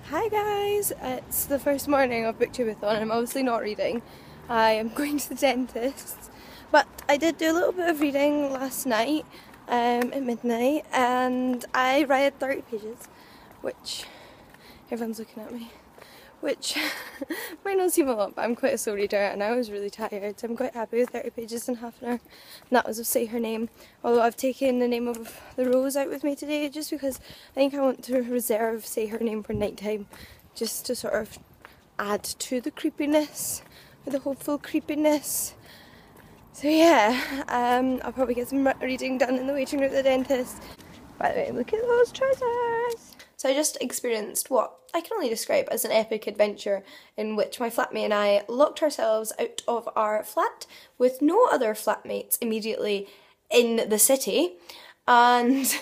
Hi guys, it's the first morning of Booktube-A-Thon and I'm obviously not reading. I am going to the dentist, but I did do a little bit of reading last night at midnight and I read 30 pages, which everyone's looking at me, which might not seem a lot, but I'm quite a slow reader and I was really tired, so I'm quite happy with 30 pages in half an hour. And that was of Say Her Name, although I've taken the name of the rose out with me today just because I think I want to reserve Say Her Name for night time, just to sort of add to the creepiness, or the hopeful creepiness. So yeah, I'll probably get some reading done in the waiting room at the dentist. By the way, look at those trousers! So I just experienced what I can only describe as an epic adventure in which my flatmate and I locked ourselves out of our flat with no other flatmates immediately in the city, and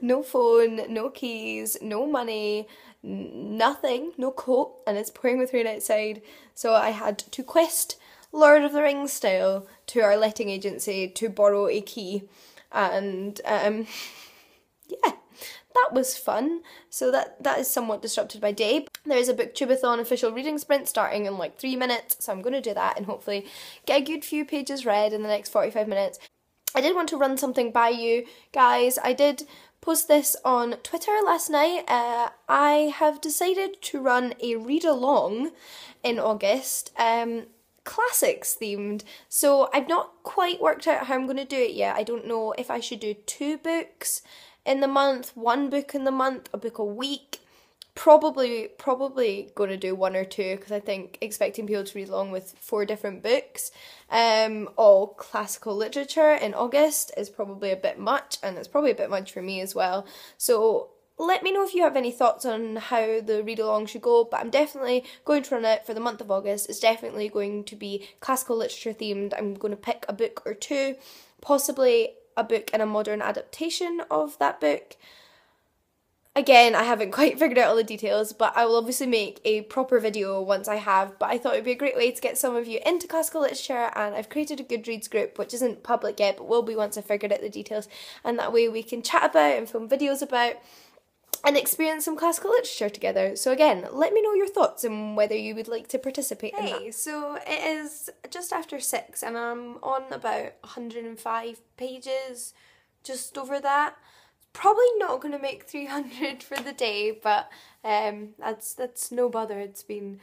no phone, no keys, no money, nothing, no coat, and it's pouring with rain outside, so I had to quest Lord of the Rings style to our letting agency to borrow a key, and yeah, that was fun. So that is somewhat disrupted my day. There is a Booktube-A-Thon official reading sprint starting in like 3 minutes, so I'm going to do that and hopefully get a good few pages read in the next 45 minutes. I did want to run something by you guys. I did post this on Twitter last night. I have decided to run a read-along in August, classics themed. So I've not quite worked out how I'm going to do it yet. I don't know if I should do 2 books in the month, 1 book in the month, a book a week. Probably going to do 1 or 2 because I think expecting people to read along with 4 different books, all classical literature in August is probably a bit much, and it's probably a bit much for me as well. So let me know if you have any thoughts on how the read along should go, but I'm definitely going to run it for the month of August. It's definitely going to be classical literature themed. I'm going to pick a book or 2, possibly a book and a modern adaptation of that book. Again, I haven't quite figured out all the details, but I will obviously make a proper video once I have, but I thought it would be a great way to get some of you into classical literature, and I've created a Goodreads group, which isn't public yet, but will be once I've figured out the details, and that way we can chat about and film videos about and experience some classical literature together. So again, let me know your thoughts and whether you would like to participate in that. So it is just after 6 and I'm on about 105 pages, just over that. Probably not going to make 300 for the day, but that's no bother. It's been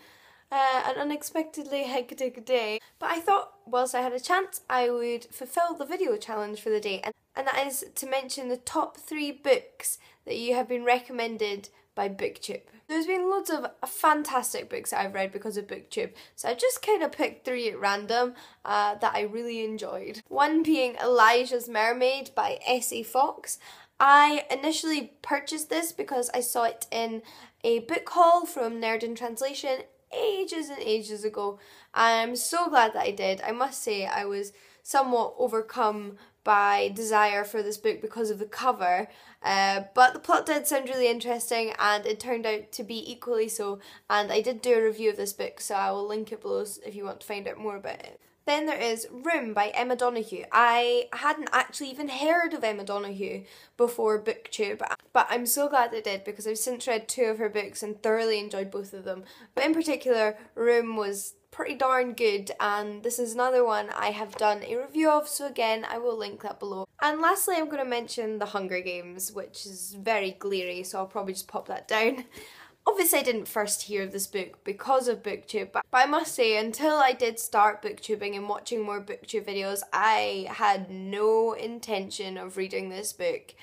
an unexpectedly hectic day. But I thought whilst I had a chance I would fulfill the video challenge for the day, and that is to mention the top 3 books that you have been recommended by Booktube. There's been loads of fantastic books that I've read because of Booktube, so I just kind of picked 3 at random that I really enjoyed. One being Elijah's Mermaid by S.A. Fox. I initially purchased this because I saw it in a book haul from Nerd in Translation ages and ages ago. I'm so glad that I did. I must say I was somewhat overcome by desire for this book because of the cover, but the plot did sound really interesting and it turned out to be equally so, and I did do a review of this book, so I will link it below if you want to find out more about it. Then there is Room by Emma Donoghue. I hadn't actually even heard of Emma Donoghue before Booktube, but I'm so glad I did because I've since read 2 of her books and thoroughly enjoyed both of them. But in particular, Room was pretty darn good, and this is another one I have done a review of, so again I will link that below. And lastly I'm going to mention The Hunger Games, which is very glary, so I'll probably just pop that down. Obviously I didn't first hear of this book because of Booktube, but I must say until I did start booktubing and watching more Booktube videos, I had no intention of reading this book.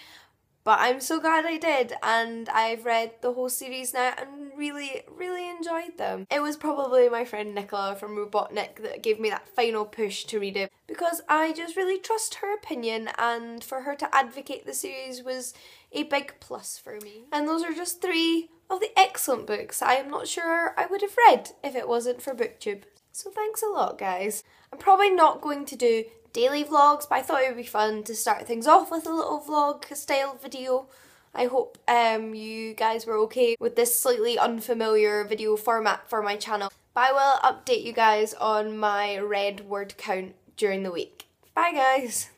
But I'm so glad I did, and I've read the whole series now and really enjoyed them. It was probably my friend Nicola from Robotnik that gave me that final push to read it, because I just really trust her opinion, and for her to advocate the series was a big plus for me. And those are just 3 of the excellent books I am not sure I would have read if it wasn't for Booktube. So thanks a lot, guys. I'm probably not going to do daily vlogs, but I thought it would be fun to start things off with a little vlog style video. I hope you guys were okay with this slightly unfamiliar video format for my channel. But I will update you guys on my read word count during the week. Bye guys!